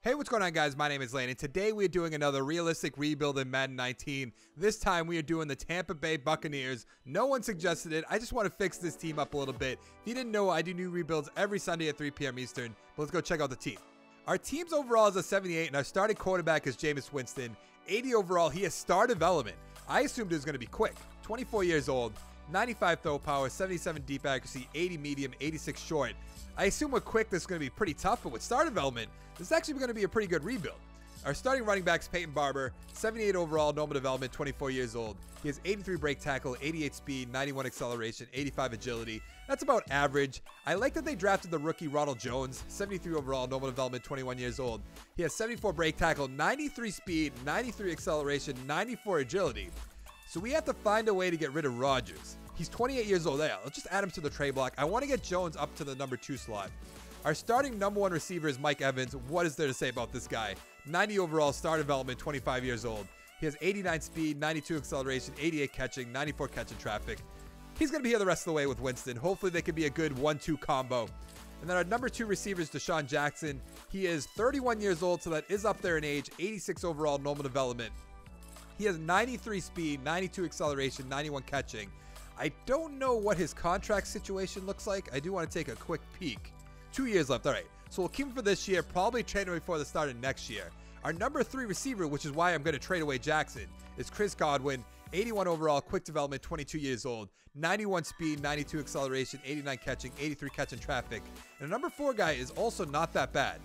Hey, what's going on, guys? My name is Lane, and today we are doing another realistic rebuild in Madden 19. This time we are doing the Tampa Bay Buccaneers. No one suggested it. I just want to fix this team up a little bit. If you didn't know, I do new rebuilds every Sunday at 3 p.m. Eastern, but let's go check out the team. Our team's overall is a 78, and our starting quarterback is Jameis Winston. 80 overall, he has star development. I assumed it was going to be quick. 24 years old, 95 throw power, 77 deep accuracy, 80 medium, 86 short. I assume with quick this is going to be pretty tough, but with star development, this is actually going to be a pretty good rebuild. Our starting running back is Peyton Barber, 78 overall, normal development, 24 years old. He has 83 break tackle, 88 speed, 91 acceleration, 85 agility. That's about average. I like that they drafted the rookie Ronald Jones, 73 overall, normal development, 21 years old. He has 74 break tackle, 93 speed, 93 acceleration, 94 agility. So we have to find a way to get rid of Rodgers. He's 28 years old. Yeah, let's just add him to the trade block. I want to get Jones up to the number 2 slot. Our starting number 1 receiver is Mike Evans. What is there to say about this guy? 90 overall, star development, 25 years old. He has 89 speed, 92 acceleration, 88 catching, 94 catching traffic. He's going to be here the rest of the way with Winston. Hopefully they could be a good 1-2 combo. And then our number 2 receiver is Deshaun Jackson. He is 31 years old, so that is up there in age. 86 overall, normal development. He has 93 speed, 92 acceleration, 91 catching. I don't know what his contract situation looks like. I do want to take a quick peek. 2 years left. All right. So we'll keep him for this year. Probably trade him before the start of next year. Our number 3 receiver, which is why I'm going to trade away Jackson, is Chris Godwin. 81 overall, quick development, 22 years old. 91 speed, 92 acceleration, 89 catching, 83 catching traffic. And our number 4 guy is also not that bad.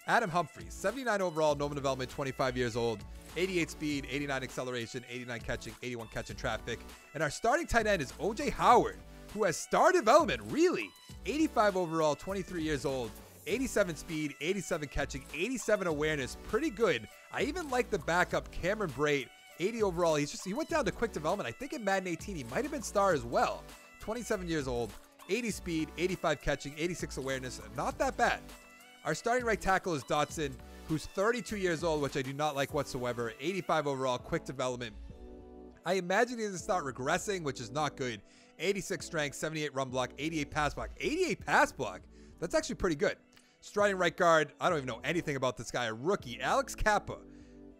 Adam Humphries, 79 overall, normal development, 25 years old. 88 speed, 89 acceleration, 89 catching, 81 catching traffic. And our starting tight end is OJ Howard, who has star development, really. 85 overall, 23 years old. 87 speed, 87 catching, 87 awareness, pretty good. I even like the backup, Cameron Brate, 80 overall. He went down to quick development. I think in Madden 18, he might have been star as well. 27 years old, 80 speed, 85 catching, 86 awareness, not that bad. Our starting right tackle is Dotson, who's 32 years old, which I do not like whatsoever. 85 overall, quick development. I imagine he's going to start regressing, which is not good. 86 strength, 78 run block, 88 pass block. 88 pass block? That's actually pretty good. Starting right guard, I don't even know anything about this guy. A rookie, Alex Kappa.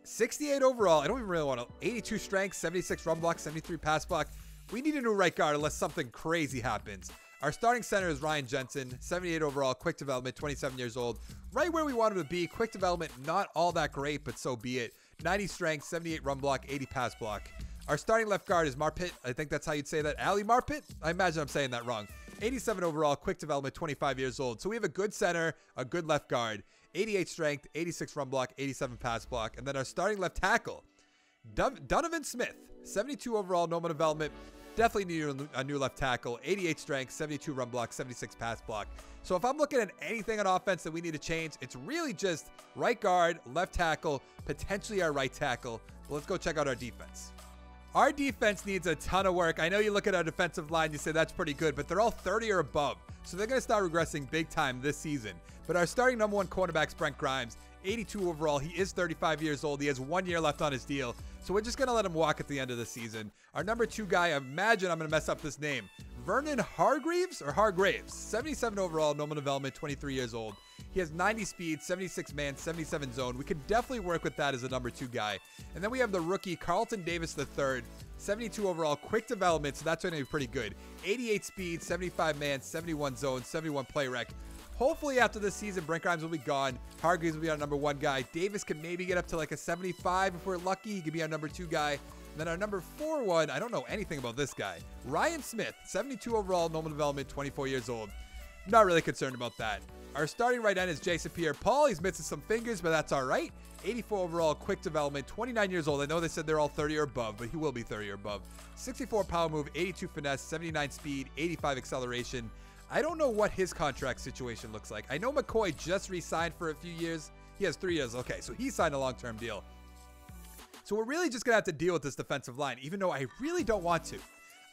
68 overall. I don't even really want to. 82 strength, 76 run block, 73 pass block. We need a new right guard unless something crazy happens. Our starting center is Ryan Jensen, 78 overall, quick development, 27 years old. Right where we want him to be. Quick development, not all that great, but so be it. 90 strength, 78 run block, 80 pass block. Our starting left guard is Marpet. I think that's how you'd say that. Ali Marpet? I imagine I'm saying that wrong. 87 overall, quick development, 25 years old. So we have a good center, a good left guard. 88 strength, 86 run block, 87 pass block. And then our starting left tackle, Donovan Smith, 72 overall, normal development. Definitely need a new left tackle. 88 strength, 72 run block, 76 pass block. So if I'm looking at anything on offense that we need to change, it's really just right guard, left tackle, potentially our right tackle. But let's go check out our defense. Our defense needs a ton of work. I know you look at our defensive line, you say that's pretty good, but they're all 30 or above. So they're going to start regressing big time this season. But our starting number 1 cornerback is Brent Grimes. 82 overall. He is 35 years old. He has 1 year left on his deal. So we're just going to let him walk at the end of the season. Our number 2 guy, imagine I'm going to mess up this name. Vernon Hargreaves or Hargraves. 77 overall, normal development, 23 years old. He has 90 speed, 76 man, 77 zone. We could definitely work with that as a number 2 guy. And then we have the rookie, Carlton Davis III. 72 overall, quick development, so that's going to be pretty good. 88 speed, 75 man, 71 zone, 71 play rec. Hopefully after this season, Brent Grimes will be gone. Hargreaves will be our number 1 guy. Davis can maybe get up to like a 75 if we're lucky. He could be our number 2 guy. And then our number 4 one, I don't know anything about this guy. Ryan Smith, 72 overall, normal development, 24 years old. Not really concerned about that. Our starting right end is Jason Pierre-Paul. He's missing some fingers, but that's all right. 84 overall, quick development, 29 years old. I know they said they're all 30 or above, but he will be 30 or above. 64 power move, 82 finesse, 79 speed, 85 acceleration. I don't know what his contract situation looks like. I know McCoy just re-signed for a few years. He has 3 years. Okay, so he signed a long-term deal. So we're really just going to have to deal with this defensive line, even though I really don't want to.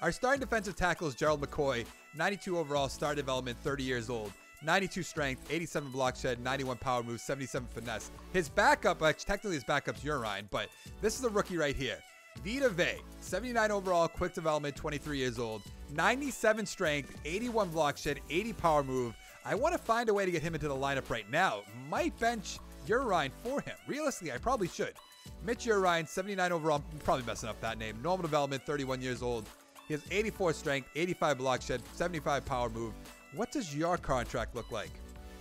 Our starting defensive tackle is Gerald McCoy, 92 overall, star development, 30 years old. 92 strength, 87 block shed, 91 power move, 77 finesse. His backup, actually technically his backup's Urine, but this is the rookie right here. Vita Vey, 79 overall, quick development, 23 years old. 97 strength, 81 block shed, 80 power move. I want to find a way to get him into the lineup right now. Might bench Urine for him. Realistically, I probably should. Mitch Urine, 79 overall. I'm probably messing up that name. Normal development, 31 years old. He has 84 strength, 85 block shed, 75 power move. What does your contract look like?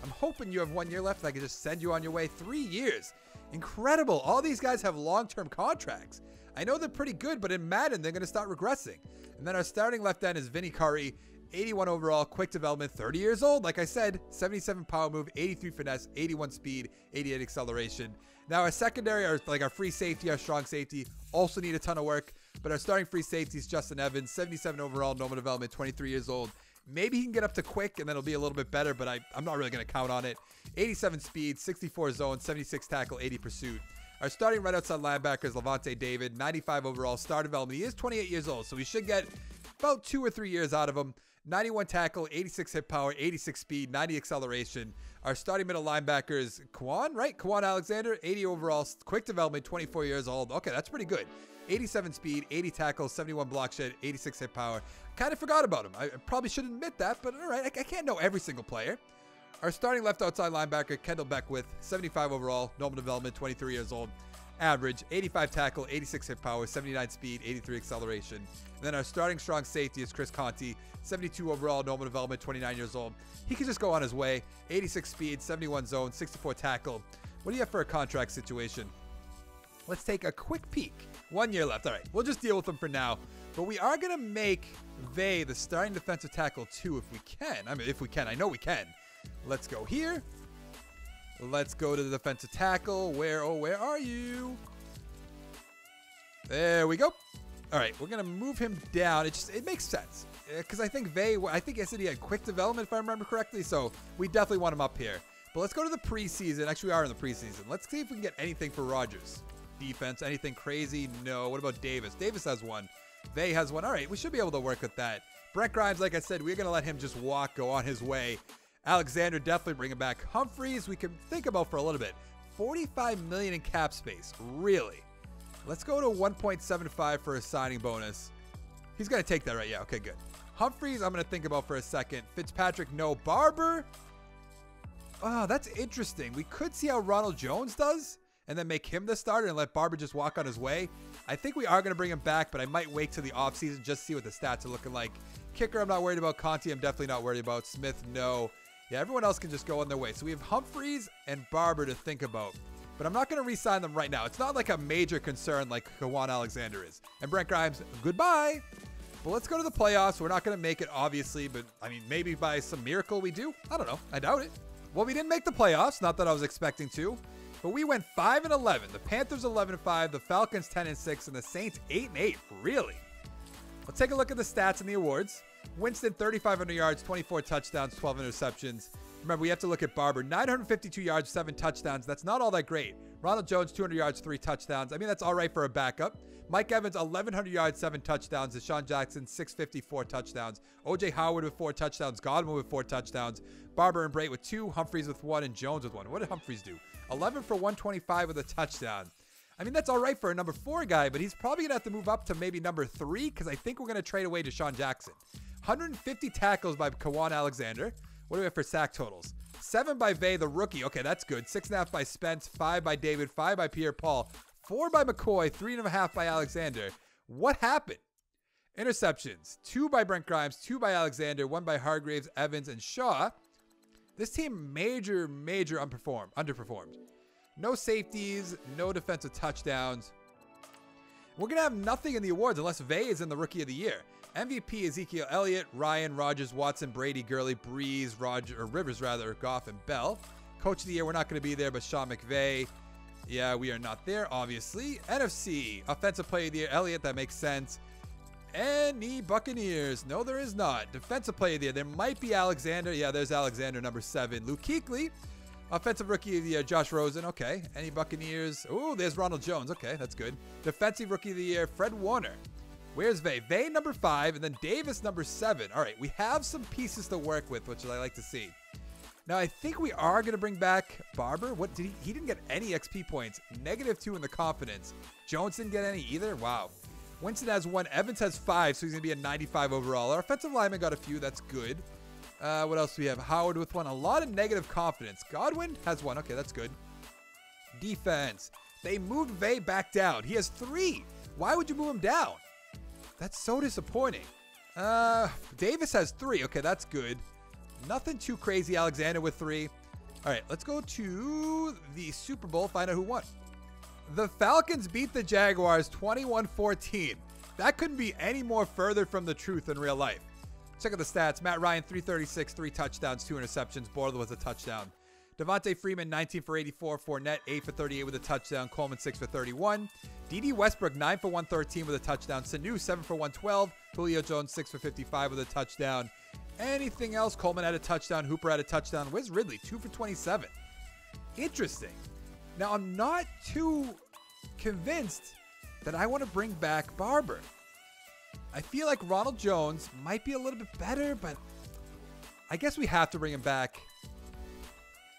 I'm hoping you have 1 year left and I can just send you on your way. 3 years. Incredible. All these guys have long-term contracts. I know they're pretty good, but in Madden, they're going to start regressing. And then our starting left end is Vinny Curry, 81 overall, quick development, 30 years old. Like I said, 77 power move, 83 finesse, 81 speed, 88 acceleration. Now our secondary, our free safety, our strong safety, also need a ton of work. But our starting free safety is Justin Evans, 77 overall, normal development, 23 years old. Maybe he can get up to quick and then it'll be a little bit better, but I'm not really going to count on it. 87 speed, 64 zone, 76 tackle, 80 pursuit. Our starting right outside linebacker is Levante David, 95 overall, star development. He is 28 years old, so we should get about 2 or 3 years out of him. 91 tackle, 86 hit power, 86 speed, 90 acceleration. Our starting middle linebacker is Kwon, right? Kwon Alexander, 80 overall, quick development, 24 years old. Okay, that's pretty good. 87 speed, 80 tackles, 71 block shed, 86 hit power. Kind of forgot about him. I probably should admit that, but all right, I can't know every single player. Our starting left outside linebacker, Kendall Beckwith, 75 overall, normal development, 23 years old. Average, 85 tackle, 86 hit power, 79 speed, 83 acceleration. And then our starting strong safety is Chris Conti, 72 overall, normal development, 29 years old. He can just go on his way. 86 speed, 71 zone, 64 tackle. What do you have for a contract situation? Let's take a quick peek. 1 year left. All right, we'll just deal with him for now. But we are going to make Vay the starting defensive tackle too if we can. I mean, if we can. I know we can. Let's go here. Let's go to the defensive tackle. Where are you? There we go. All right, we're going to move him down. It makes sense. Because I think I said he had quick development if I remember correctly. So we definitely want him up here. But let's go to the preseason. Actually, we are in the preseason. Let's see if we can get anything for Rodgers. Defense, anything crazy? No. What about Davis? Davis has one. Vay has one. All right, we should be able to work with that. Brent Grimes, like I said, we're going to let him just go on his way. Alexander, definitely bring him back. Humphreys, we can think about for a little bit. $45 million in cap space. Really? Let's go to 1.75 for a signing bonus. He's going to take that, right? Yeah, okay, good. Humphreys, I'm going to think about for a second. Fitzpatrick, no. Barber. Oh, that's interesting. We could see how Ronald Jones does and then make him the starter and let Barber just walk on his way. I think we are going to bring him back, but I might wait till the offseason just to see what the stats are looking like. Kicker, I'm not worried about. Conti, I'm definitely not worried about. Smith, no. Yeah, everyone else can just go on their way. So we have Humphreys and Barber to think about. But I'm not going to re-sign them right now. It's not like a major concern like Kwon Alexander is. And Brent Grimes, goodbye. But let's go to the playoffs. We're not going to make it, obviously. But, I mean, maybe by some miracle we do. I don't know. I doubt it. Well, we didn't make the playoffs. Not that I was expecting to. But we went 5-11. The Panthers 11-5. The Falcons 10-6. And the Saints 8-8. Really? Let's take a look at the stats and the awards. Winston, 3,500 yards, 24 touchdowns, 12 interceptions. Remember, we have to look at Barber. 952 yards, 7 touchdowns. That's not all that great. Ronald Jones, 200 yards, 3 touchdowns. I mean, that's all right for a backup. Mike Evans, 1,100 yards, 7 touchdowns. Deshaun Jackson, 654 touchdowns. O.J. Howard with 4 touchdowns. Godwin with 4 touchdowns. Barber and Brait with 2. Humphreys with 1. And Jones with 1. What did Humphreys do? 11 for 125 with a touchdown. I mean, that's all right for a number 4 guy, but he's probably going to have to move up to maybe number 3 because I think we're going to trade away Deshaun Jackson. 150 tackles by Kwon Alexander. What do we have for sack totals? 7 by Vay, the rookie. Okay, that's good. 6.5 by Spence. 5 by David. 5 by Pierre-Paul. 4 by McCoy. 3.5 by Alexander. What happened? Interceptions. 2 by Brent Grimes. 2 by Alexander. 1 by Hargraves, Evans, and Shaw. This team major underperformed. No safeties. No defensive touchdowns. We're going to have nothing in the awards unless Vay is in the Rookie of the Year. MVP, Ezekiel Elliott, Ryan, Rodgers, Watson, Brady, Gurley, Breeze, Rivers, Goff, and Bell. Coach of the Year, we're not going to be there, but Sean McVay. Yeah, we are not there, obviously. NFC, Offensive Player of the Year, Elliott, that makes sense. Any Buccaneers? No, there is not. Defensive Player of the Year, there might be Alexander. Yeah, there's Alexander, number 7. Luke Kuechly. Offensive Rookie of the Year, Josh Rosen. Okay. Any Buccaneers? Oh, there's Ronald Jones. Okay, that's good. Defensive Rookie of the Year, Fred Warner. Where's Vay? Vay, number 5, and then Davis, number 7. All right, we have some pieces to work with, which I like to see. Now, I think we are going to bring back Barber. What did he didn't get any XP points. -2 in the confidence. Jones didn't get any either. Wow. Winston has 1. Evans has 5, so he's going to be a 95 overall. Our offensive lineman got a few. That's good. What else do we have? Howard with 1. A lot of negative confidence. Godwin has 1. Okay, that's good. Defense. They moved Vay back down. He has 3. Why would you move him down? That's so disappointing. Davis has 3. Okay, that's good. Nothing too crazy. Alexander with 3. All right, let's go to the Super Bowl, find out who won. The Falcons beat the Jaguars 21-14. That couldn't be any more further from the truth in real life. Check out the stats. Matt Ryan, 336, 3 touchdowns, 2 interceptions. Bortles with a touchdown. Devontae Freeman, 19 for 84. Fournette, 8 for 38 with a touchdown. Coleman, 6 for 31. D.D. Westbrook, 9 for 113 with a touchdown. Sanu, 7 for 112. Julio Jones, 6 for 55 with a touchdown. Anything else? Coleman had a touchdown. Hooper had a touchdown. Where's Ridley? 2 for 27. Interesting. Now, I'm not too convinced that I want to bring back Barber. I feel like Ronald Jones might be a little bit better, but I guess we have to bring him back.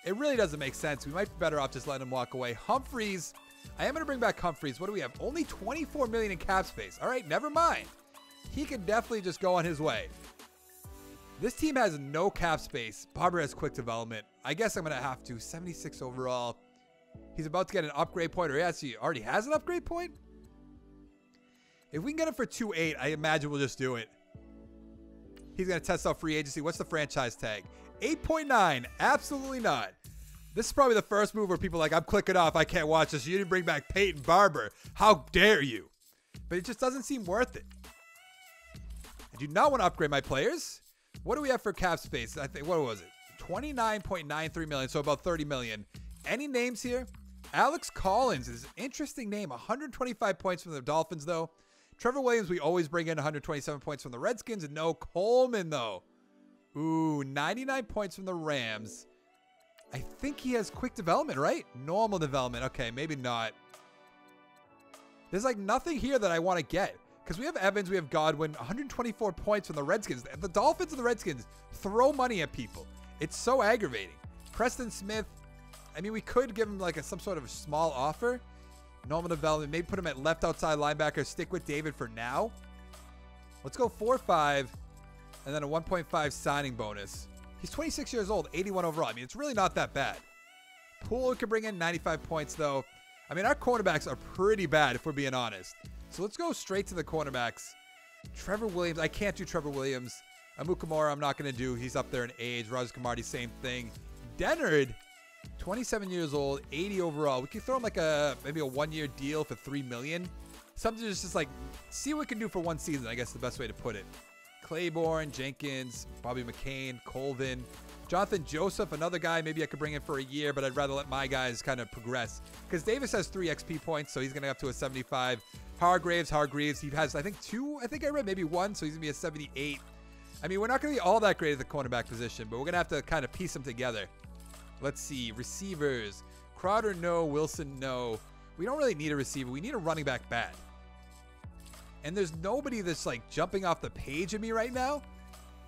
It really doesn't make sense. We might be better off just letting him walk away. Humphreys. I am going to bring back Humphreys. What do we have? Only $24 million in cap space. All right, never mind. He can definitely just go on his way. This team has no cap space. Barber has quick development. I guess I'm going to have to. 76 overall. He's about to get an upgrade point, or yes, he already has an upgrade point. If we can get him for 2.8, I imagine we'll just do it. He's going to test out free agency. What's the franchise tag? 8.9. Absolutely not. This is probably the first move where people are like, I'm clicking off. I can't watch this. You didn't bring back Peyton Barber. How dare you? But it just doesn't seem worth it. I do not want to upgrade my players. What do we have for cap space? I think, what was it? 29.93 million, so about 30 million. Any names here? Alex Collins is an interesting name. 125 points from the Dolphins, though. Trevor Williams, we always bring in 127 points from the Redskins. And no Coleman, though. Ooh, 99 points from the Rams. I think he has quick development, right? Normal development. Okay, maybe not. There's like nothing here that I want to get. Because we have Evans, we have Godwin, 124 points from the Redskins. The Dolphins and the Redskins throw money at people. It's so aggravating. Preston Smith, I mean, we could give him like some sort of small offer. Normal development, maybe put him at left outside linebacker. Stick with David for now. Let's go 4-5 and then a 1.5 signing bonus. He's 26 years old, 81 overall. I mean, it's really not that bad. Poole could bring in 95 points, though. I mean, our cornerbacks are pretty bad, if we're being honest. So let's go straight to the cornerbacks. Trevor Williams. I can't do Trevor Williams. Amukamara, I'm not going to do. He's up there in age. Raj Kamardi, same thing. Dennard, 27 years old, 80 overall. We could throw him like maybe a 1-year deal for $3 million. Something just like see what we can do for one season, I guess the best way to put it. Claiborne, Jenkins, Bobby McCain, Colvin, Jonathan Joseph, another guy maybe I could bring in for a year, but I'd rather let my guys kind of progress. Because Davis has 3 XP points, so he's going to have to a 75. Hargreaves, he has, I think, 2, I think I read, maybe 1, so he's going to be a 78. I mean, we're not going to be all that great at the cornerback position, but we're going to have to kind of piece them together. Let's see. Receivers. Crowder, no. Wilson, no. We don't really need a receiver. We need a running back bad. And there's nobody that's like jumping off the page at me right now.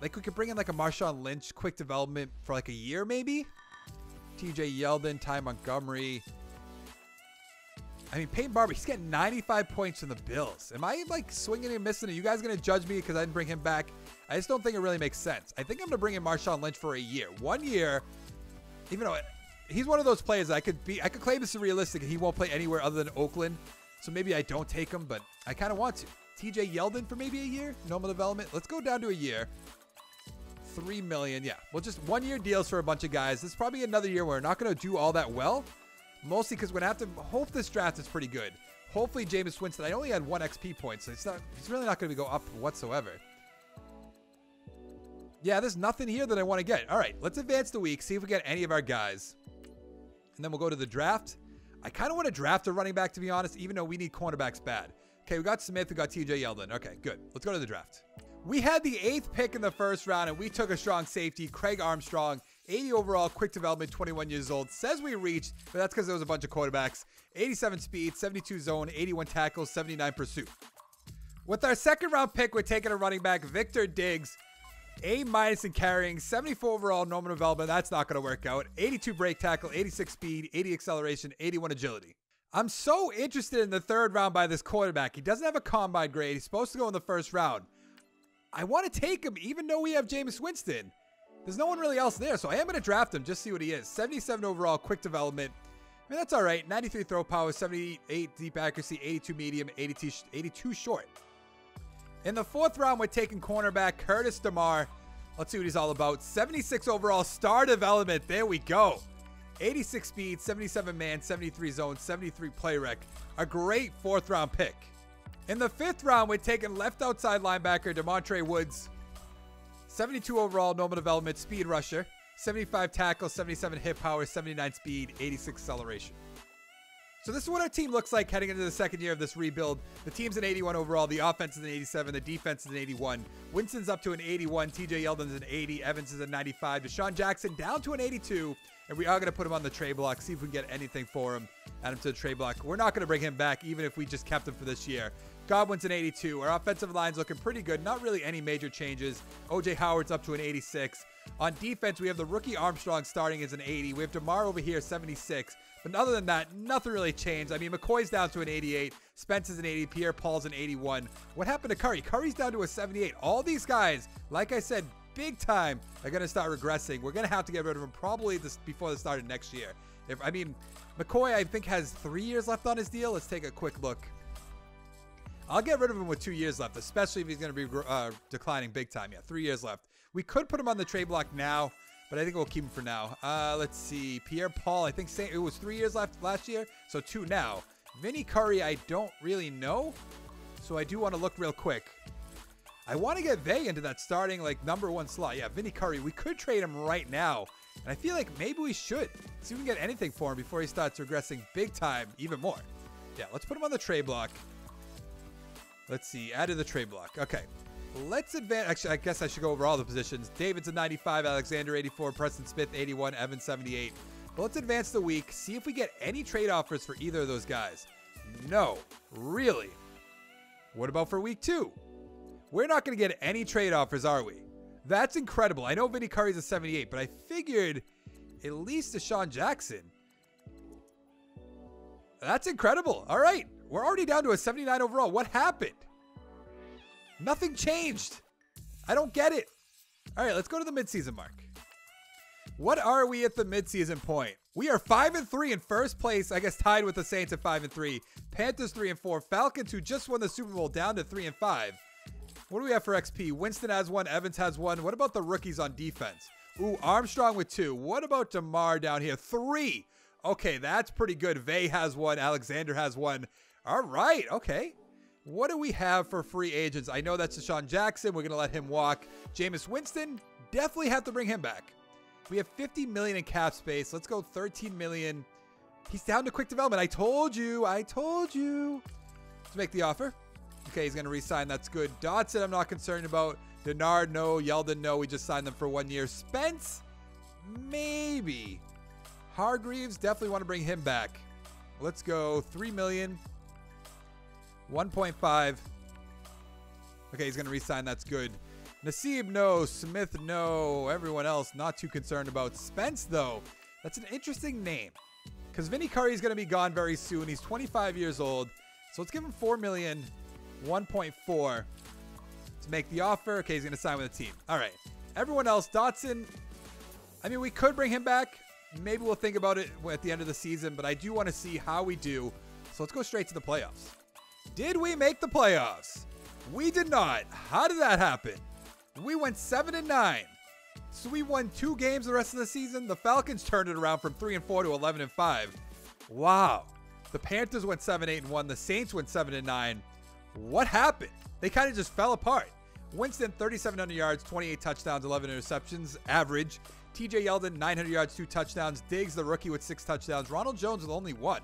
Like we could bring in like a Marshawn Lynch quick development for like a year maybe. TJ Yeldon, Ty Montgomery. I mean, Peyton Barber, he's getting 95 points from the Bills. Am I like swinging and missing it? You guys going to judge me because I didn't bring him back? I just don't think it really makes sense. I think I'm going to bring in Marshawn Lynch for a year. 1 year, even though he's one of those players that I could claim this is realistic and he won't play anywhere other than Oakland. So maybe I don't take him, but I kind of want to. TJ Yeldon for maybe a year. Normal development. Let's go down to a year. $3 million. Yeah. Well, just 1 year deals for a bunch of guys. This is probably another year where we're not going to do all that well. Mostly because we're going to have to hope this draft is pretty good. Hopefully Jameis Winston. I only had 1 XP point, so he's really not going to go up whatsoever. Yeah, there's nothing here that I want to get. All right, let's advance the week. See if we get any of our guys. And then we'll go to the draft. I kind of want to draft a running back, to be honest, even though we need cornerbacks bad. Okay, we got Smith, we got TJ Yeldon. Okay, good. Let's go to the draft. We had the 8th pick in the first round, and we took a strong safety, Craig Armstrong, 80 overall, quick development, 21 years old. Says we reached, but that's because there was a bunch of quarterbacks. 87 speed, 72 zone, 81 tackles, 79 pursuit. With our second round pick, we're taking a running back, Victor Diggs, A- in carrying, 74 overall, normal development. That's not going to work out. 82 break tackle, 86 speed, 80 acceleration, 81 agility. I'm so interested in the third round by this quarterback. He doesn't have a combine grade. He's supposed to go in the first round. I want to take him even though we have Jameis Winston. There's no one really else there, so I am going to draft him, just see what he is. 77 overall, quick development. I mean, that's all right. 93 throw power, 78 deep accuracy, 82 medium, 82 short. In the 4th round, we're taking cornerback Curtis DeMar. Let's see what he's all about. 76 overall star development. There we go. 86 speed, 77 man, 73 zone, 73 play rec. A great 4th round pick. In the 5th round, we're taking left outside linebacker Demontre Woods. 72 overall normal development, speed rusher. 75 tackle, 77 hip power, 79 speed, 86 acceleration. So this is what our team looks like heading into the 2nd year of this rebuild. The team's an 81 overall. The offense is an 87. The defense is an 81. Winston's up to an 81. TJ Yeldon's an 80. Evans is a 95. DeSean Jackson down to an 82. And we are going to put him on the trade block, see if we can get anything for him. Add him to the trade block. We're not going to bring him back, even if we just kept him for this year. Godwin's an 82. Our offensive line's looking pretty good. Not really any major changes. OJ Howard's up to an 86. On defense, we have the rookie Armstrong starting as an 80. We have DeMar over here, 76. But other than that, nothing really changed. I mean, McCoy's down to an 88. Spence is an 80. Pierre-Paul's an 81. What happened to Curry? Curry's down to a 78. All these guys, like I said, big time, are going to start regressing. We're going to have to get rid of them probably before the start of next year. McCoy, I think, has 3 years left on his deal. Let's take a quick look. I'll get rid of him with 2 years left, especially if he's going to be declining big time. Yeah, 3 years left. We could put him on the trade block now, but I think we'll keep him for now. Let's see. Pierre-Paul, I think it was 3 years left last year, so 2 now. Vinny Curry, I don't really know, so I do want to look real quick. I want to get Vay into that starting, #1 slot. Yeah, Vinny Curry. We could trade him right now, and I feel like maybe we should. See if we can get anything for him before he starts regressing big time even more. Yeah, let's put him on the trade block. Let's see. Add to the trade block. Okay. Let's advance. Actually, I guess I should go over all the positions. David's a 95, Alexander 84, Preston Smith 81, Evans 78. But let's advance the week. See if we get any trade offers for either of those guys. No. Really? What about for week 2? We're not going to get any trade offers, are we? That's incredible. I know Vinny Curry's a 78, but I figured at least DeSean Jackson. That's incredible. All right. We're already down to a 79 overall. What happened? Nothing changed. I don't get it. All right, let's go to the midseason mark. What are we at the midseason point? We are 5-3 in first place, I guess tied with the Saints at 5-3. Panthers 3-4. Falcons, who just won the Super Bowl, down to 3-5. What do we have for XP? Winston has 1. Evans has 1. What about the rookies on defense? Ooh, Armstrong with 2. What about DeMar down here? 3. Okay, that's pretty good. Vay has 1. Alexander has 1. All right, okay. What do we have for free agents? I know that's DeSean Jackson. We're going to let him walk. Jameis Winston, definitely have to bring him back. We have $50 million in cap space. Let's go $13 million. He's down to quick development. I told you. Let's make the offer. Okay, he's going to re-sign. That's good. Dotson, I'm not concerned about. Denard, no. Yeldon, no. We just signed them for 1 year. Spence, maybe. Hargreaves, definitely want to bring him back. Let's go $3 million. 1.5. Okay, he's going to re-sign. That's good. Nassib, no. Smith, no. Everyone else, not too concerned about. Spence, though. That's an interesting name because Vinny Curry is going to be gone very soon. He's 25 years old. So let's give him $4 million, 1.4 to make the offer. Okay, he's going to sign with the team. All right. Everyone else, Dotson, I mean, we could bring him back. Maybe we'll think about it at the end of the season, but I do want to see how we do. So let's go straight to the playoffs. Did we make the playoffs? We did not. How did that happen? We went 7-9. So we won 2 games the rest of the season. The Falcons turned it around from 3-4 to 11-5. Wow. The Panthers went 7-8-1. The Saints went 7-9. What happened? They kind of just fell apart. Winston, 3,700 yards, 28 touchdowns, 11 interceptions, average. TJ Yeldon, 900 yards, 2 touchdowns. Diggs, the rookie, with 6 touchdowns. Ronald Jones with only 1.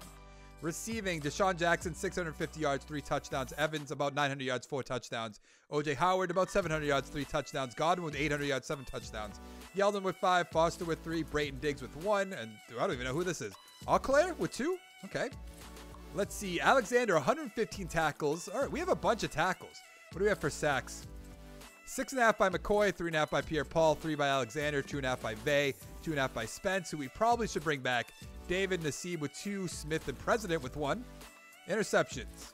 Receiving, DeSean Jackson, 650 yards, 3 touchdowns. Evans, about 900 yards, 4 touchdowns. OJ Howard, about 700 yards, 3 touchdowns. Godwin with 800 yards, 7 touchdowns. Yeldon with 5. Foster with 3. Brayton Diggs with 1. And I don't even know who this is. Auclair with 2. Okay. Let's see. Alexander, 115 tackles. All right, we have a bunch of tackles. What do we have for sacks? 6.5 by McCoy, 3.5 by Pierre-Paul, 3 by Alexander, 2.5 by Vay, 2.5 by Spence, who we probably should bring back. David, Nassib with 2, Smith and President with 1. Interceptions.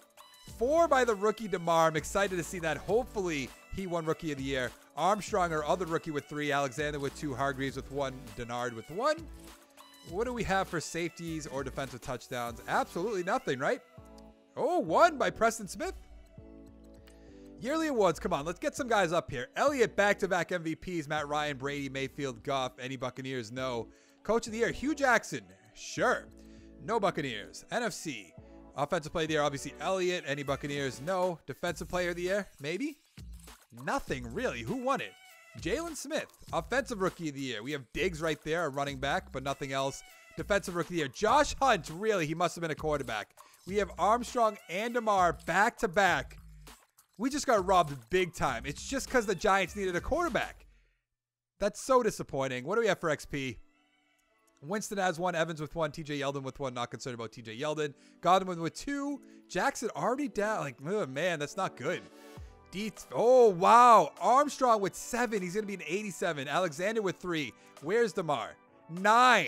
4 by the rookie DeMar. I'm excited to see that. Hopefully, he won Rookie of the Year. Armstrong, our other rookie, with 3. Alexander with 2. Hargreaves with 1. Denard with 1. What do we have for safeties or defensive touchdowns? Absolutely nothing, right? Oh, one by Preston Smith. Yearly awards. Come on, let's get some guys up here. Elliott, back-to-back MVPs. Matt Ryan, Brady, Mayfield, Goff. Any Buccaneers? No. Coach of the year, Hugh Jackson. Sure. No Buccaneers. NFC. Offensive player of the year, obviously Elliott. Any Buccaneers? No. Defensive player of the year? Maybe. Nothing, really. Who won it? Jalen Smith. Offensive rookie of the year. We have Diggs right there, a running back, but nothing else. Defensive rookie of the year. Josh Hunt. Really, he must have been a quarterback. We have Armstrong and DeMar back-to-back. We just got robbed big time. It's just because the Giants needed a quarterback. That's so disappointing. What do we have for XP? Winston has 1, Evans with 1, TJ Yeldon with 1. Not concerned about TJ Yeldon. Godwin with 2. Jackson already down. Like, oh, man, that's not good. Oh, wow. Armstrong with 7. He's going to be an 87. Alexander with 3. Where's DeMar? 9.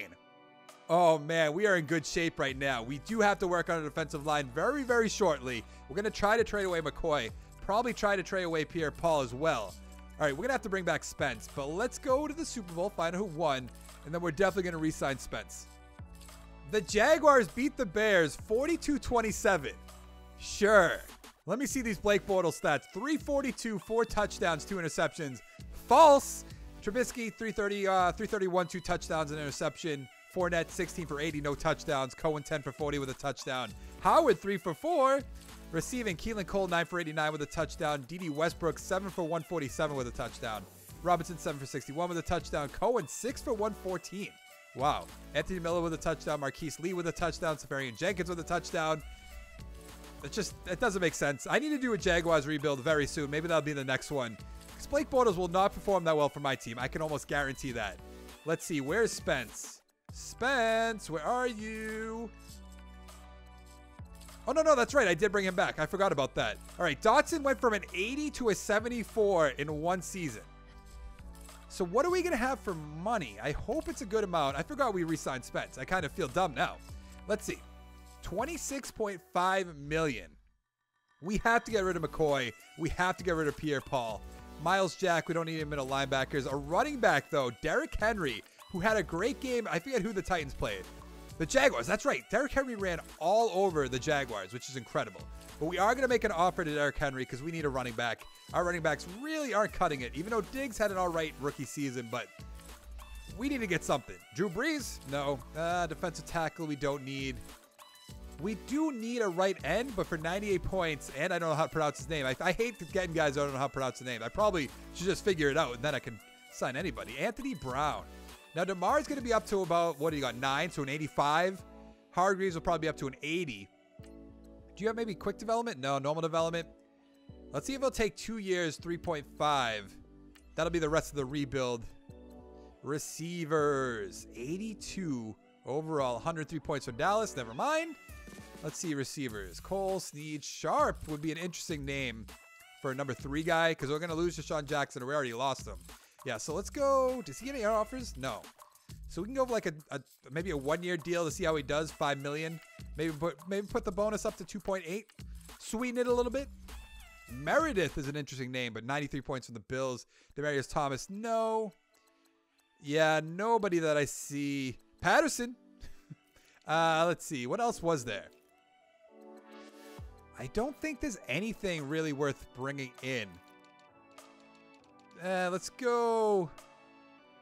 Oh, man, we are in good shape right now. We do have to work on a defensive line very, very shortly. We're going to try to trade away McCoy. Probably try to trade away Pierre-Paul as well. All right, we're going to have to bring back Spence. But let's go to the Super Bowl, find out who won, and then we're definitely going to re-sign Spence. The Jaguars beat the Bears 42-27. Sure. Let me see these Blake Bortles stats. 342, 4 touchdowns, 2 interceptions. False. Trubisky, 331, 2 touchdowns, an interception. Fournette, 16 for 80, no touchdowns. Cohen, 10 for 40 with a touchdown. Howard, 3 for 4. Receiving, Keelan Cole, 9 for 89 with a touchdown. D.D. Westbrook, 7 for 147 with a touchdown. Robinson, 7 for 61 with a touchdown. Cohen, 6 for 114. Wow. Anthony Miller with a touchdown. Marquise Lee with a touchdown. Safarian Jenkins with a touchdown. It doesn't make sense. I need to do a Jaguars rebuild very soon. Maybe that'll be the next one. Because Blake Bortles will not perform that well for my team. I can almost guarantee that. Let's see. Where's Spence? Spence, where are you? Oh, no, that's right. I did bring him back. I forgot about that. All right, Dotson went from an 80 to a 74 in 1 season. So what are we going to have for money? I hope it's a good amount. I forgot we re-signed Spence. I kind of feel dumb now. Let's see. $26.5 million. We have to get rid of McCoy. We have to get rid of Pierre-Paul. Miles Jack, we don't need him in a linebackers. A running back, though, Derrick Henry, who had a great game. I forget who the Titans played. The Jaguars, that's right. Derrick Henry ran all over the Jaguars, which is incredible. But we are going to make an offer to Derrick Henry because we need a running back. Our running backs really aren't cutting it, even though Diggs had an all right rookie season, but we need to get something. Drew Brees? No. Defensive tackle we don't need. We do need a right end, but for 98 points, and I don't know how to pronounce his name. I hate getting guys who don't know how to pronounce his name. I probably should just figure it out, and then I can sign anybody. Anthony Brown. Now, DeMar is going to be up to about, what do you got, 9, so an 85. Hargreaves will probably be up to an 80. Do you have maybe quick development? No, normal development. Let's see if it'll take 2 years, 3.5. That'll be the rest of the rebuild. Receivers, 82 overall, 103 points for Dallas. Never mind. Let's see receivers. Cole, Snead, Sharp would be an interesting name for a number 3 guy because we're going to lose Deshaun Jackson, or we already lost him. Yeah, so let's go. Does he get any offers? No. So we can go for like maybe a 1-year deal to see how he does. $5 million. Maybe put the bonus up to 2.8. Sweeten it a little bit. Meredith is an interesting name, but 93 points from the Bills. Demaryius Thomas, no. Yeah, nobody that I see. Patterson. Let's see. What else was there? I don't think there's anything really worth bringing in. Let's go.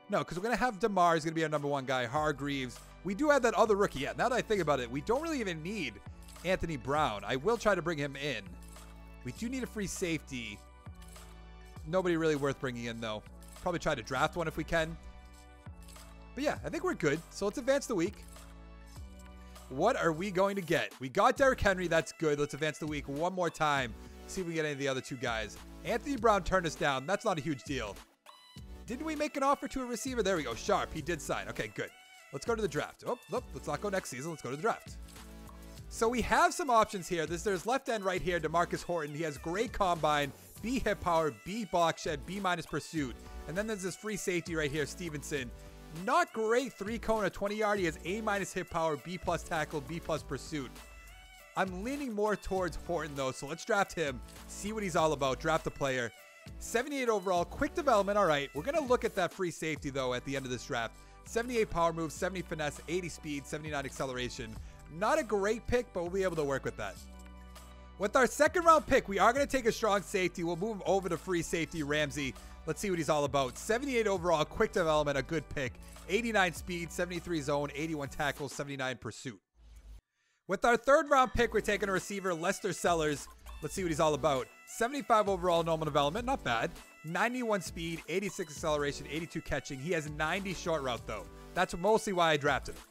No, because we're going to have DeMar. He's going to be our number 1 guy. Hargreaves. We do have that other rookie. Yeah, now that I think about it, we don't really even need Anthony Brown. I will try to bring him in. We do need a free safety. Nobody really worth bringing in, though. Probably try to draft one if we can. But yeah, I think we're good. So let's advance the week. What are we going to get? We got Derrick Henry. That's good. Let's advance the week one more time. See if we can get any of the other 2 guys. Anthony Brown turned us down. That's not a huge deal. Didn't we make an offer to a receiver? There we go. Sharp. He did sign. Okay, good. Let's go to the draft. Oh, look. Let's not go next season. Let's go to the draft. So we have some options here. There's left end right here, DeMarcus Horton. He has great combine, B hip power, B block shed, B minus pursuit. And then there's this free safety right here, Stevenson. Not great 3-cone, 20-yard. He has A minus hip power, B plus tackle, B plus pursuit. I'm leaning more towards Horton, though, so let's draft him, see what he's all about, draft the player. 78 overall, quick development, all right. We're going to look at that free safety, though, at the end of this draft. 78 power move, 70 finesse, 80 speed, 79 acceleration. Not a great pick, but we'll be able to work with that. With our second round pick, we are going to take a strong safety. We'll move him over to free safety Ramsey. Let's see what he's all about. 78 overall, quick development, a good pick. 89 speed, 73 zone, 81 tackles, 79 pursuit. With our third round pick, we're taking a receiver, Lester Sellers. Let's see what he's all about. 75 overall, normal development, not bad. 91 speed, 86 acceleration, 82 catching. He has 90 short route though. That's mostly why I drafted him.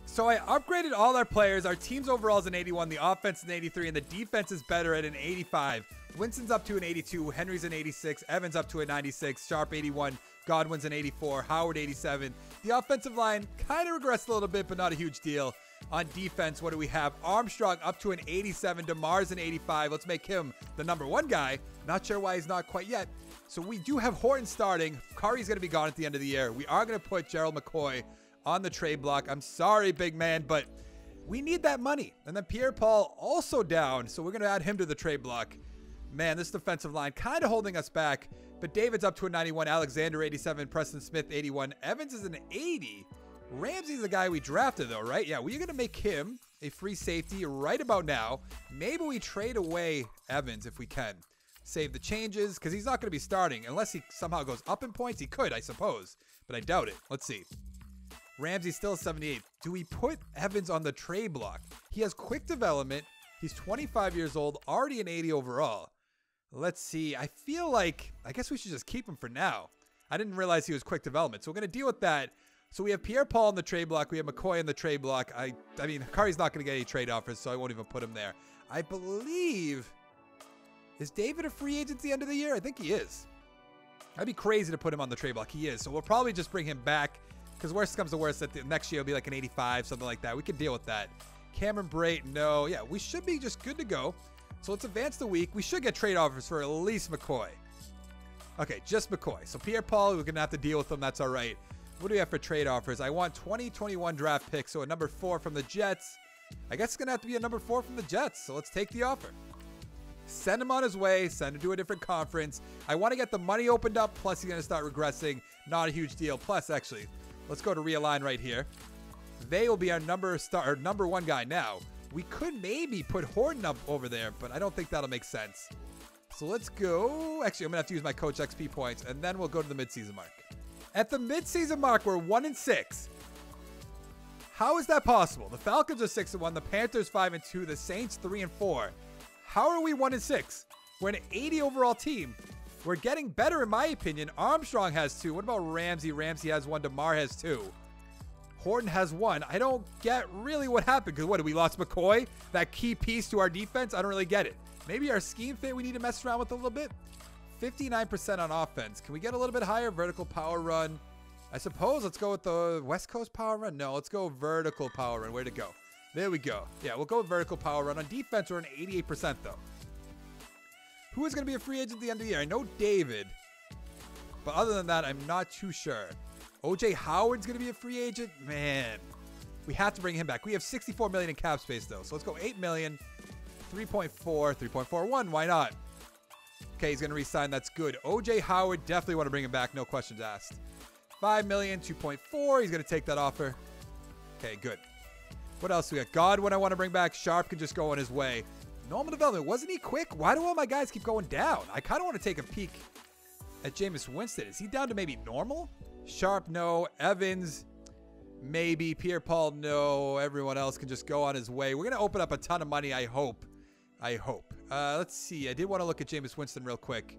So I upgraded all our players. Our team's overall is an 81, the offense is an 83, and the defense is better at an 85. Winston's up to an 82, Henry's an 86, Evans up to a 96, Sharp 81, Godwin's an 84, Howard 87. The offensive line kind of regressed a little bit, but not a huge deal. On defense, what do we have? Armstrong up to an 87, DeMar's an 85. Let's make him the #1 guy. Not sure why he's not quite yet. So we do have Horton starting. Curry's going to be gone at the end of the year. We are going to put Gerald McCoy on the trade block. I'm sorry, big man, but we need that money. And then Pierre-Paul also down, so we're going to add him to the trade block. Man, this defensive line kind of holding us back, but David's up to a 91, Alexander 87, Preston Smith 81, Evans is an 80. Ramsey's the guy we drafted though, right? Yeah, we're going to make him a free safety right about now. Maybe we trade away Evans if we can. Save the changes, because he's not going to be starting unless he somehow goes up in points. He could, I suppose, but I doubt it. Let's see. Ramsey's still 78. Do we put Evans on the trade block? He has quick development. He's 25 years old, already an 80 overall. Let's see. I feel like, I guess we should just keep him for now. I didn't realize he was quick development, so we're going to deal with that. So we have Pierre-Paul on the trade block. We have McCoy on the trade block. I mean, Curry's not going to get any trade offers, so I won't even put him there. I believe, is David a free agent at the end of the year? I think he is. I'd be crazy to put him on the trade block. He is. So we'll probably just bring him back, because worst comes to worst, that the next year will be like an 85, something like that. We can deal with that. Cameron Brate, no. Yeah, we should be just good to go. So let's advance the week. We should get trade offers for at least McCoy. Okay, just McCoy. So Pierre-Paul, we're going to have to deal with him. That's all right. What do we have for trade offers? I want 2021 draft picks, so a number 4 from the Jets. I guess it's going to have to be a number 4 from the Jets, so let's take the offer. Send him on his way. Send him to a different conference. I want to get the money opened up, plus he's going to start regressing. Not a huge deal. Plus, actually, let's go to realign right here. They will be our number 1 guy now. We could maybe put Horton up over there, but I don't think that'll make sense. So let's go. Actually, I'm going to have to use my Coach XP points, and then we'll go to the midseason mark. At the midseason mark, we're 1-6. How is that possible? The Falcons are 6-1, the Panthers 5-2, the Saints 3-4. How are we 1-6? We're an 80 overall team. We're getting better, in my opinion. Armstrong has 2. What about Ramsey? Ramsey has 1. DeMar has 2. Horton has 1. I don't get really what happened, because what, did we lost McCoy? That key piece to our defense? I don't really get it. Maybe our scheme fit we need to mess around with a little bit. 59% on offense. Can we get a little bit higher? Vertical power run. I suppose let's go with the West Coast power run. No, let's go vertical power run. Where'd it go? There we go. Yeah, we'll go with vertical power run. On defense, we're an 88% though. Who is going to be a free agent at the end of the year? I know David, but other than that, I'm not too sure. OJ Howard's going to be a free agent. Man, we have to bring him back. We have 64 million in cap space though. So let's go 8 million, 3.4, 3.41. Why not? Okay, he's going to re-sign. That's good. OJ Howard, definitely want to bring him back. No questions asked. 5 million, 2.4. He's going to take that offer. Okay, good. What else we got? Godwin I want to bring back. Sharp can just go on his way. Normal development. Wasn't he quick? Why do all my guys keep going down? I kind of want to take a peek at Jameis Winston. Is he down to maybe normal? Sharp, no. Evans, maybe. Pierre-Paul, no. Everyone else can just go on his way. We're going to open up a ton of money, I hope. Let's see. I did want to look at Jameis Winston real quick.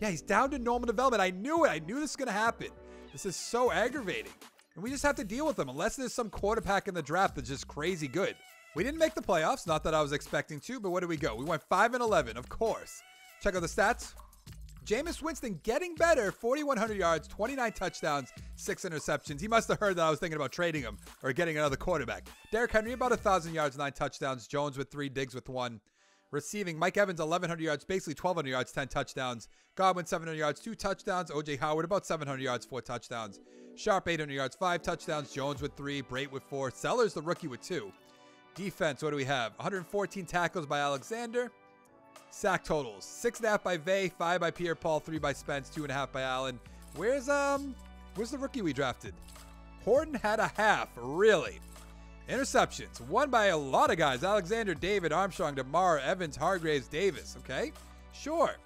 Yeah, he's down to normal development. I knew it. I knew this was going to happen. This is so aggravating. And we just have to deal with him unless there's some quarterback in the draft that's just crazy good. We didn't make the playoffs. Not that I was expecting to, but where did we go? We went 5-11, of course. Check out the stats. Jameis Winston getting better. 4,100 yards, 29 touchdowns, 6 interceptions. He must have heard that I was thinking about trading him or getting another quarterback. Derrick Henry, about 1,000 yards, 9 touchdowns. Jones with 3, Diggs with 1. Receiving, Mike Evans, 1,100 yards, basically 1,200 yards, 10 touchdowns. Godwin, 700 yards, 2 touchdowns. OJ Howard, about 700 yards, 4 touchdowns. Sharp, 800 yards, 5 touchdowns. Jones with 3, Brate with 4. Sellers, the rookie, with 2. Defense, what do we have? 114 tackles by Alexander. Sack totals, 6.5 by Vay, 5 by Pierre-Paul, 3 by Spence, 2.5 by Allen. Where's the rookie we drafted? Horton had a half. Really? Interceptions. Won by a lot of guys. Alexander, David, Armstrong, DeMar, Evans, Hargraves, Davis. Okay? Sure.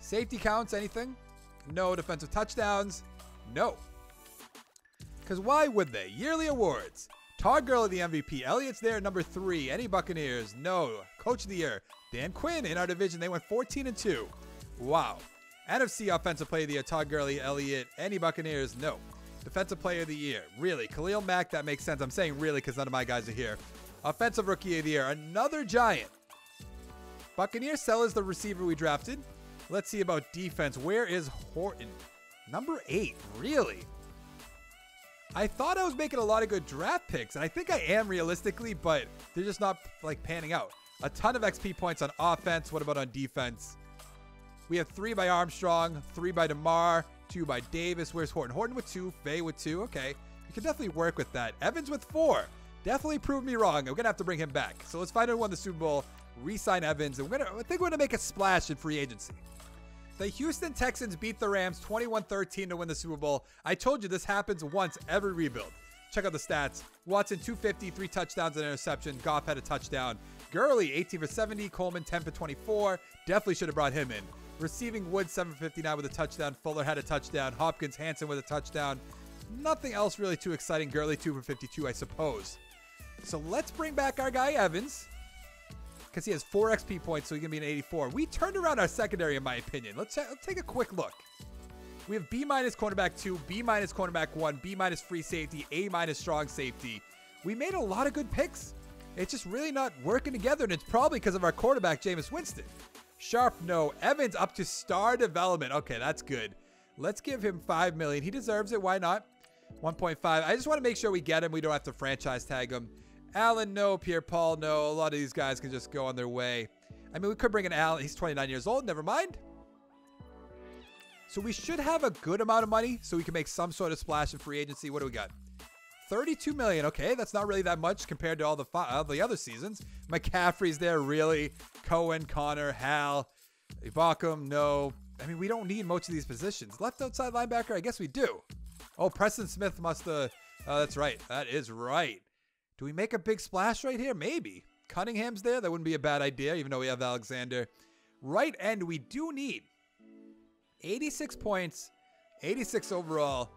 Safety counts. Anything? No. Defensive touchdowns? No. Because why would they? Yearly awards. Todd Gurley, the MVP. Elliott's there, number 3. Any Buccaneers? No. Coach of the Year. Dan Quinn in our division. They went 14-2. Wow. NFC Offensive Player of the Year. Todd Gurley, Elliott. Any Buccaneers? No. Defensive Player of the Year. Really? Khalil Mack, that makes sense. I'm saying really because none of my guys are here. Offensive Rookie of the Year. Another Giant. Buccaneers sell is the receiver we drafted. Let's see about defense. Where is Horton? Number 8. Really? I thought I was making a lot of good draft picks, and I think I am realistically, but they're just not like panning out. A ton of XP points on offense. What about on defense? We have 3 by Armstrong, 3 by DeMar, 2 by Davis. Where's Horton? Horton with 2, Faye with 2. Okay, you can definitely work with that. Evans with 4. Definitely proved me wrong. I'm gonna have to bring him back. So let's find out who won the Super Bowl. Re-sign Evans, and I think we're gonna make a splash in free agency. The Houston Texans beat the Rams 21-13 to win the Super Bowl. I told you this happens once every rebuild. Check out the stats. Watson 250, 3 touchdowns and an interception. Goff had a touchdown. Gurley 18 for 70. Coleman 10 for 24. Definitely should have brought him in. Receiving Woods 7 for 59 with a touchdown. Fuller had a touchdown. Hopkins, Hansen with a touchdown. Nothing else really too exciting. Gurley 2 for 52, I suppose. So let's bring back our guy Evans, because he has 4 XP points, so he can be an 84. We turned around our secondary, in my opinion. Let's take a quick look. We have B- cornerback 2, B- cornerback 1, B- free safety, A- strong safety. We made a lot of good picks. It's just really not working together, and it's probably because of our quarterback, Jameis Winston. Sharp, no. Evans up to star development. Okay, that's good. Let's give him $5 million. He deserves it. Why not? 1.5. I just want to make sure we get him. We don't have to franchise tag him. Allen, no. Pierre-Paul, no. A lot of these guys can just go on their way. I mean, we could bring in Allen. He's 29 years old. Never mind. So we should have a good amount of money so we can make some sort of splash in free agency. What do we got? $32 million. Okay, that's not really that much compared to all the other seasons. McCaffrey's there, really. Cohen, Connor, Hal, Ibaka, no. I mean, we don't need most of these positions. Left outside linebacker, I guess we do. Oh, Preston Smith must have. That's right. That is right. Do we make a big splash right here? Maybe. Cunningham's there. That wouldn't be a bad idea, even though we have Alexander. Right end, we do need 86 points, 86 overall.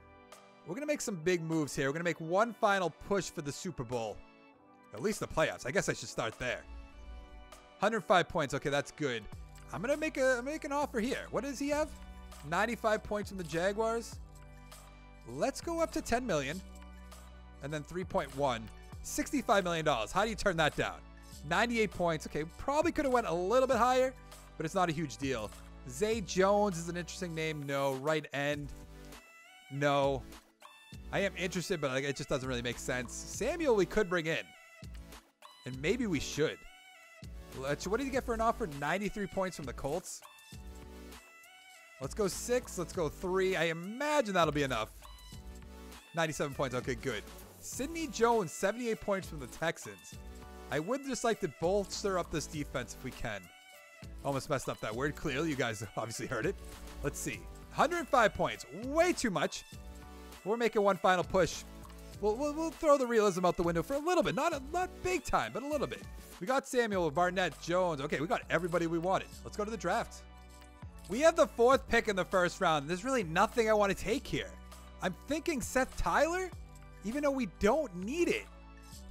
We're going to make some big moves here. We're going to make one final push for the Super Bowl. At least the playoffs. I guess I should start there. 105 points. Okay, that's good. I'm going to make an offer here. What does he have? 95 points from the Jaguars. Let's go up to 10 million. And then 3.1. $65 million. How do you turn that down? 98 points. Okay, probably could have went a little bit higher, but it's not a huge deal. Zay Jones is an interesting name. No. Right end. No. I am interested, but it just doesn't really make sense. Samuel we could bring in. And maybe we should. What did you get for an offer? 93 points from the Colts. Let's go 6. Let's go 3. I imagine that'll be enough. 97 points. Okay, good. Sidney Jones, 78 points from the Texans. I would just like to bolster up this defense if we can. Almost messed up that word. Clearly, you guys obviously heard it. Let's see. 105 points. Way too much. We're making one final push. We'll throw the realism out the window for a little bit. Not big time, but a little bit. We got Samuel, Barnett, Jones. Okay, we got everybody we wanted. Let's go to the draft. We have the 4th pick in the first round. There's really nothing I want to take here. I'm thinking Seth Tyler, even though we don't need it.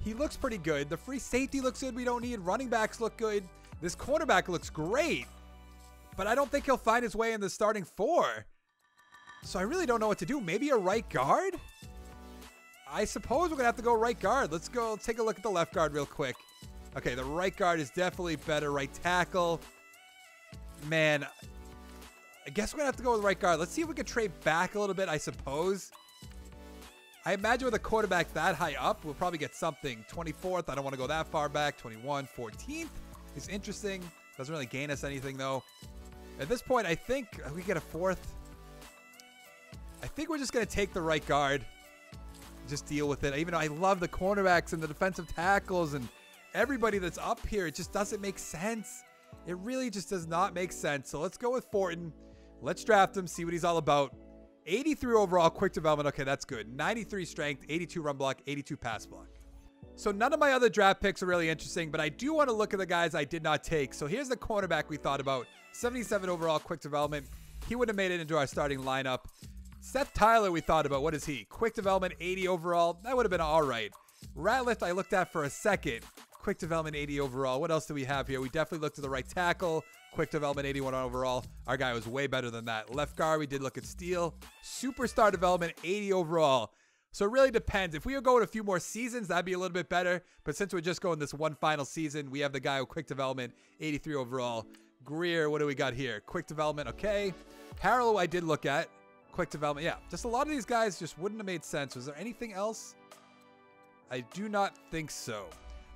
He looks pretty good. The free safety looks good. We don't need. Running backs look good. This cornerback looks great. But I don't think he'll find his way in the starting 4. So I really don't know what to do. Maybe a right guard? I suppose we're going to have to go right guard. Let's go take a look at the left guard real quick. Okay, the right guard is definitely better. Right tackle. Man, I guess we're going to have to go with right guard. Let's see if we can trade back a little bit, I suppose. I imagine with a quarterback that high up, we'll probably get something. 24th, I don't want to go that far back. 21, 14th is interesting. Doesn't really gain us anything, though. At this point, I think we get a 4th. I think we're just going to take the right guard. Just deal with it. Even though I love the cornerbacks and the defensive tackles and everybody that's up here, it just doesn't make sense. It really just does not make sense. So let's go with Fortin. Let's draft him, see what he's all about. 83 overall, quick development. Okay, that's good. 93 strength, 82 run block, 82 pass block. So none of my other draft picks are really interesting, but I do want to look at the guys I did not take. So here's the cornerback we thought about. 77 overall, quick development. He would have made it into our starting lineup. Seth Tyler we thought about. What is he? Quick development, 80 overall. That would have been all right. Ratliff I looked at for a second. Quick development, 80 overall. What else do we have here? We definitely looked at the right tackle. Quick development, 81 overall. Our guy was way better than that. Left guard, we did look at Steele. Superstar development, 80 overall. So it really depends. If we were going a few more seasons, that'd be a little bit better. But since we're just going this one final season, we have the guy with quick development, 83 overall. Greer, what do we got here? Quick development, okay. Harrell, I did look at. Quick development, yeah. Just a lot of these guys just wouldn't have made sense. Was there anything else? I do not think so.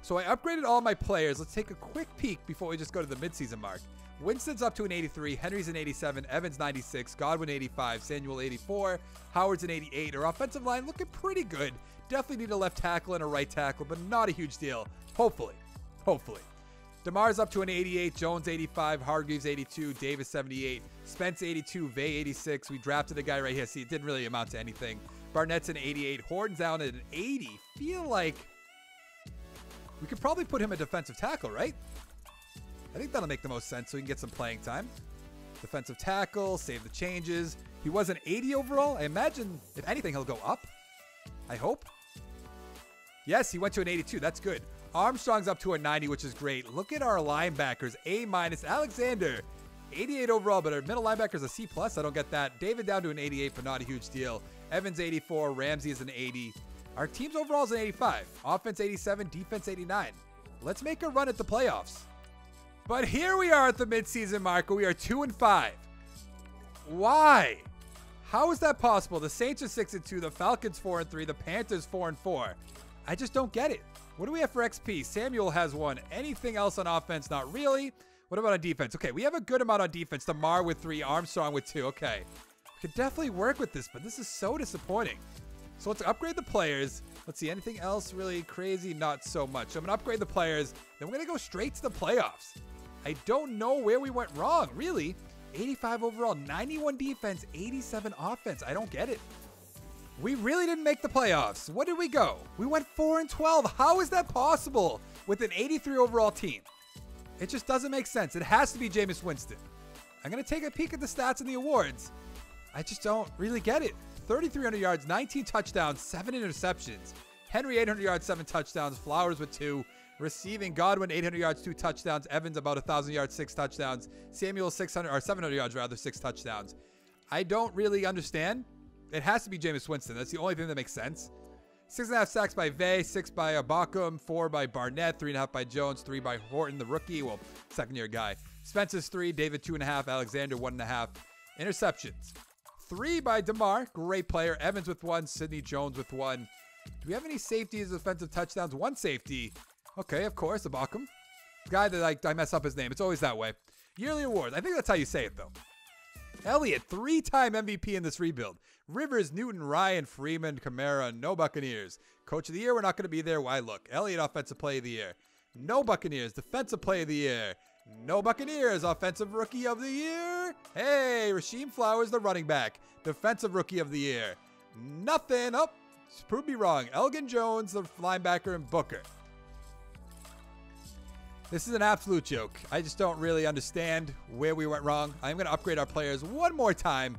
So I upgraded all my players. Let's take a quick peek before we just go to the midseason mark. Winston's up to an 83, Henry's an 87, Evans 96, Godwin 85, Samuel 84, Howard's an 88. Our offensive line looking pretty good. Definitely need a left tackle and a right tackle, but not a huge deal. Hopefully. DeMar's up to an 88, Jones 85, Hargreaves 82, Davis 78, Spence 82, Vay 86. We drafted a guy right here. See, it didn't really amount to anything. Barnett's an 88, Horton's down at an 80. Feel like we could probably put him at defensive tackle, right? I think that'll make the most sense so he can get some playing time. Defensive tackle, save the changes. He was an 80 overall. I imagine, if anything, he'll go up. I hope. Yes, he went to an 82. That's good. Armstrong's up to a 90, which is great. Look at our linebackers. A-. Alexander, 88 overall, but our middle linebacker's a C+. I don't get that. David down to an 88, but not a huge deal. Evans 84. Ramsey is an 80. Our team's overall is an 85. Offense 87. Defense 89. Let's make a run at the playoffs. But here we are at the midseason mark. We are 2-5. Why? How is that possible? The Saints are 6-2. The Falcons 4-3. The Panthers 4-4. I just don't get it. What do we have for XP? Samuel has 1. Anything else on offense? Not really. What about on defense? Okay, we have a good amount on defense. DeMar with 3. Armstrong with 2. Okay. We could definitely work with this, but this is so disappointing. So let's upgrade the players. Let's see, anything else really crazy? Not so much. So I'm going to upgrade the players. Then we're going to go straight to the playoffs. I don't know where we went wrong, really. 85 overall, 91 defense, 87 offense. I don't get it. We really didn't make the playoffs. What did we go? We went 4-12. How is that possible with an 83 overall team? It just doesn't make sense. It has to be Jameis Winston. I'm going to take a peek at the stats and the awards. I just don't really get it. 3,300 yards, 19 touchdowns, 7 interceptions. Henry, 800 yards, 7 touchdowns. Flowers with 2. Receiving, Godwin 800 yards, 2 touchdowns. Evans about 1,000 yards, 6 touchdowns. Samuel 700 yards rather, 6 touchdowns. I don't really understand. It has to be Jameis Winston. That's the only thing that makes sense. 6.5 sacks by Vay, 6 by Abakum, 4 by Barnett, 3.5 by Jones, 3 by Horton, the rookie, well, second-year guy. Spence's 3, David 2.5, Alexander 1.5. Interceptions. 3 by DeMar, great player. Evans with 1, Sidney Jones with 1. Do we have any safeties, offensive touchdowns? 1 safety. Okay, of course, Abakum. Guy that I mess up his name. It's always that way. Yearly awards. I think that's how you say it, though. Elliott, 3-time MVP in this rebuild. Rivers, Newton, Ryan, Freeman, Kamara, no Buccaneers. Coach of the Year, we're not going to be there. Why look? Elliott, Offensive Play of the Year. No Buccaneers. Defensive Play of the Year. No Buccaneers. Offensive Rookie of the Year. Hey, Rasheem Flowers, the running back. Defensive Rookie of the Year. Nothing. Oh, prove me wrong. Elgin Jones, the linebacker, and Booker. This is an absolute joke. I just don't really understand where we went wrong. I'm going to upgrade our players one more time.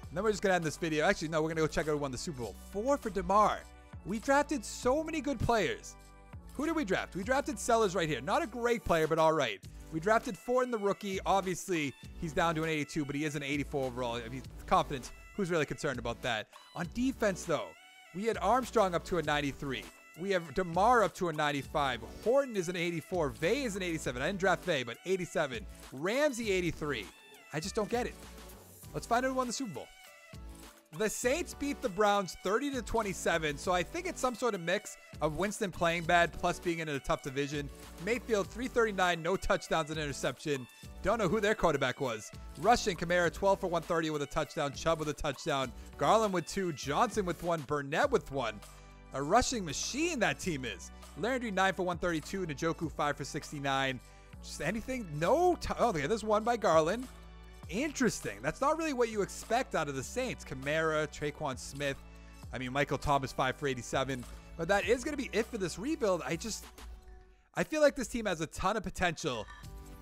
And then we're just going to end this video. Actually, no, we're going to go check out who won the Super Bowl. 4 for DeMar. We drafted so many good players. Who did we draft? We drafted Sellers right here. Not a great player, but all right. We drafted Ford in the rookie. Obviously, he's down to an 82, but he is an 84 overall. I mean, confidence. Who's really concerned about that? On defense, though, we had Armstrong up to a 93. We have DeMar up to a 95. Horton is an 84. Vay is an 87. I didn't draft Vay, but 87. Ramsey, 83. I just don't get it. Let's find out who won the Super Bowl. The Saints beat the Browns 30-27, so I think it's some sort of mix of Winston playing bad plus being in a tough division. Mayfield, 339, no touchdowns and interception. Don't know who their quarterback was. Rushing, Kamara, 12 for 130 with a touchdown. Chubb with a touchdown. Garland with 2. Johnson with 1. Burnett with 1. A rushing machine that team is. Landry 9 for 132. Njoku 5 for 69. Just anything? No. Oh, okay, there's 1 by Garland. Interesting. That's not really what you expect out of the Saints. Kamara, Traquan Smith. I mean, Michael Thomas, 5 for 87. But that is going to be it for this rebuild. I feel like this team has a ton of potential.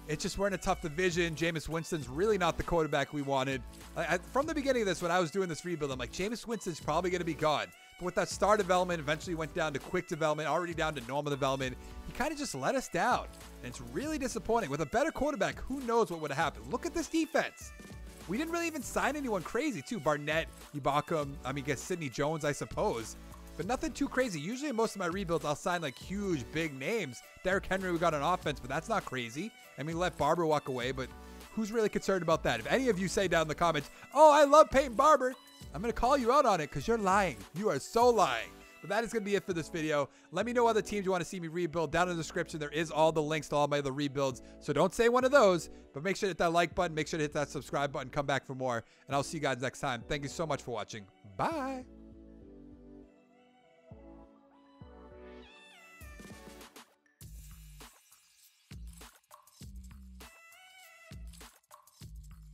It's just we're in a tough division. Jameis Winston's really not the quarterback we wanted. From the beginning of this, when I was doing this rebuild, I'm like, Jameis Winston's probably going to be gone. But with that star development, eventually went down to quick development, already down to normal development. He kind of just let us down. And it's really disappointing. With a better quarterback, who knows what would have happened? Look at this defense. We didn't really even sign anyone crazy, too. Barnett, Ibaka, I mean, I guess Sidney Jones, I suppose. But nothing too crazy. Usually in most of my rebuilds, I'll sign like huge, big names. Derrick Henry, we got on offense, but that's not crazy. I mean, let Barber walk away, but who's really concerned about that? If any of you say down in the comments, oh, I love Peyton Barber, I'm going to call you out on it because you're lying. You are so lying. But that is going to be it for this video. Let me know other teams you want to see me rebuild. Down in the description, there is all the links to all my other rebuilds. So don't say one of those, but make sure to hit that like button. Make sure to hit that subscribe button. Come back for more. And I'll see you guys next time. Thank you so much for watching. Bye.